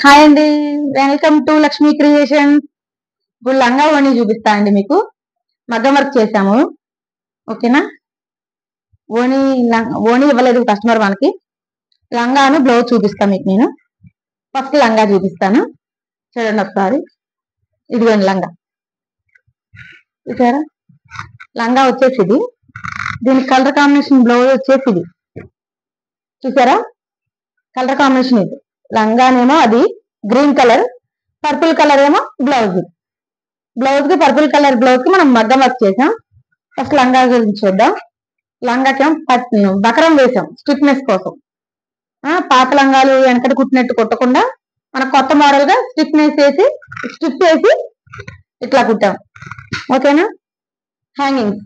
Hi అండి, welcome to Lakshmi creation. ఇప్పుడు లంగా ఓణి చూపిస్తా అండి. మీకు మగ్గం వర్క్ చేసాము. ఓకేనా? ఓణి ఓణి ఇవ్వలేదు కస్టమర్ మనకి. లంగాను బ్లౌజ్ చూపిస్తాను మీకు. నేను ఫస్ట్ లంగా చూపిస్తాను, చూడండి ఒకసారి. ఇదిగోండి లంగా, చూసారా? లంగా వచ్చేసి ఇది. దీనికి కలర్ కాంబినేషన్ బ్లౌజ్ వచ్చేసి ఇది, చూసారా? కలర్ కాంబినేషన్ ఇది. లంగానేమో అది గ్రీన్ కలర్, పర్పుల్ కలర్ ఏమో బ్లౌజ్. బ్లౌజ్ కి పర్పుల్ కలర్ బ్లౌజ్ కి మనం మగ్గం వర్క్ చేసాం. ఫస్ట్ లంగా గురించి చూద్దాం. లంగాకేమో బకరం వేసాం స్టిఫ్నెస్ కోసం. పాత లంగాలు వెనకటి కుట్టినట్టు కుట్టకుండా మన కొత్త మోడల్ గా స్టిఫ్నెస్ వేసి స్టిచ్ చేసి ఇట్లా కుట్టాం. ఓకేనా? హ్యాంగింగ్స్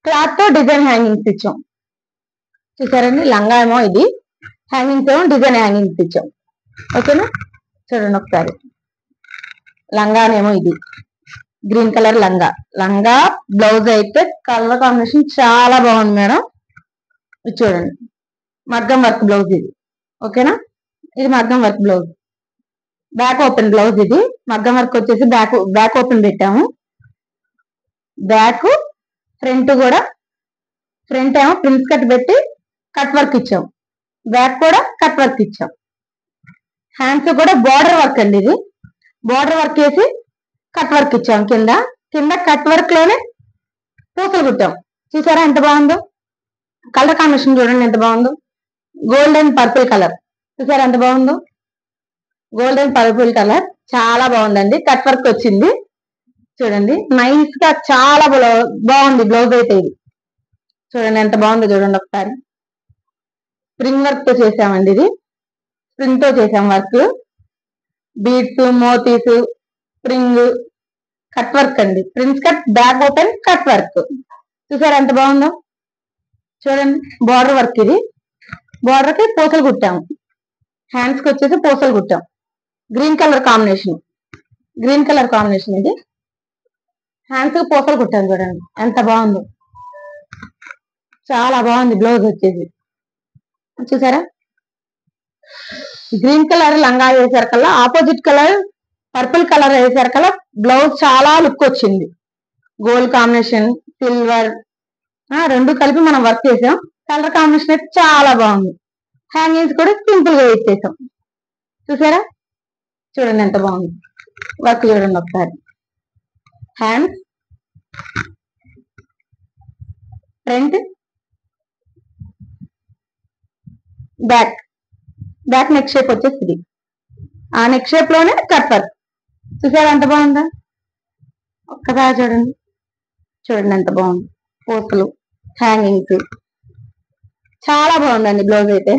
క్లాత్ తో డిజైన్ హ్యాంగింగ్స్ ఇచ్చాం. చూసారండి, లంగా ఏమో ఇది, హ్యాంగింగ్స్ ఏమో డిజైన్ హ్యాంగింగ్స్ ఇచ్చాం. ఓకేనా? చూడండి ఒకసారి. లంగానేమో ఇది గ్రీన్ కలర్ లంగా. లంగా బ్లౌజ్ అయితే కలర్ కాంబినేషన్ చాలా బాగుంది మేడం. ఇది చూడండి, మగ్గం వర్క్ బ్లౌజ్ ఇది. ఓకేనా? ఇది మగ్గం work blouse, back open blouse ఇది. మగ్గం వర్క్ వచ్చేసి బ్యాక్ ఓపెన్ పెట్టాము. బ్యాక్ ఫ్రంట్ కూడా, ఫ్రంట్ ఏమో ప్రిన్స్ కట్ పెట్టి కట్ వర్క్ ఇచ్చాం. బ్యాక్ కూడా కట్ వర్క్ ఇచ్చాం. హ్యాండ్స్ కూడా బార్డర్ వర్క్ అండి. ఇది బార్డర్ వర్క్ వేసి కట్ వర్క్ ఇచ్చాం. కింద కింద కట్ వర్క్ లోనే పూసలు కుట్టాం. చూసారా ఎంత బాగుందో? కలర్ కాంబినేషన్ చూడండి ఎంత బాగుందో. గోల్డెన్ పర్పుల్ కలర్, చూసారా ఎంత బాగుందో? గోల్డెన్ పర్పుల్ కలర్ చాలా బాగుందండి. కట్ వర్క్ వచ్చింది చూడండి, నైస్ గా చాలా బాగుంది బ్లౌజ్ అయితే. ఇది చూడండి ఎంత బాగుందో. చూడండి ఒకసారి. స్ప్రింగ్ వర్క్ తో చేసామండి. ఇది స్ప్రింగ్ తో చేసాం వర్క్. బీడ్స్, మోతీస్, స్ప్రింగ్, కట్ వర్క్ అండి. Prince cut, back open cut work. చూసారా ఎంత బాగుందో? చూడండి, బార్డర్ వర్క్ ఇది. బార్డర్ కి పూసలు కుట్టాము. హ్యాండ్స్ కి వచ్చేసి పూసలు కుట్టాం. Green colour combination, green colour combination ఇది. హ్యాండ్స్ కి పూసలు కుట్టాను. చూడండి ఎంత బాగుందో, చాలా బాగుంది బ్లౌజ్ వచ్చేసి. చూసారా? గ్రీన్ కలర్ లంగా వేసరికల్లా ఆపోజిట్ కలర్ పర్పుల్ కలర్ వేసరికల్లా బ్లౌజ్ చాలా లుక్ వచ్చింది. గోల్డ్ కాంబినేషన్, సిల్వర్ రెండు కలిపి మనం వర్క్ చేసాం. కలర్ కాంబినేషన్ అయితే చాలా బాగుంది. హ్యాంగింగ్స్ కూడా సింపుల్ గా ఇచ్చేసాం. చూసారా? చూడండి ఎంత బాగుంది వర్క్. చూడండి ఒకసారి. Hands, front, back. Back neck shape వచ్చేసి ఇది. ఆ నెక్ షేప్ లోనే కట్ వర్క్. చూసారా ఎంత బాగుందా? ఒక్కసారి చూడండి. చూడండి ఎంత బాగుంది. పూసలు, హ్యాంగింగ్స్ చాలా బాగుందండి బ్లౌజ్ అయితే.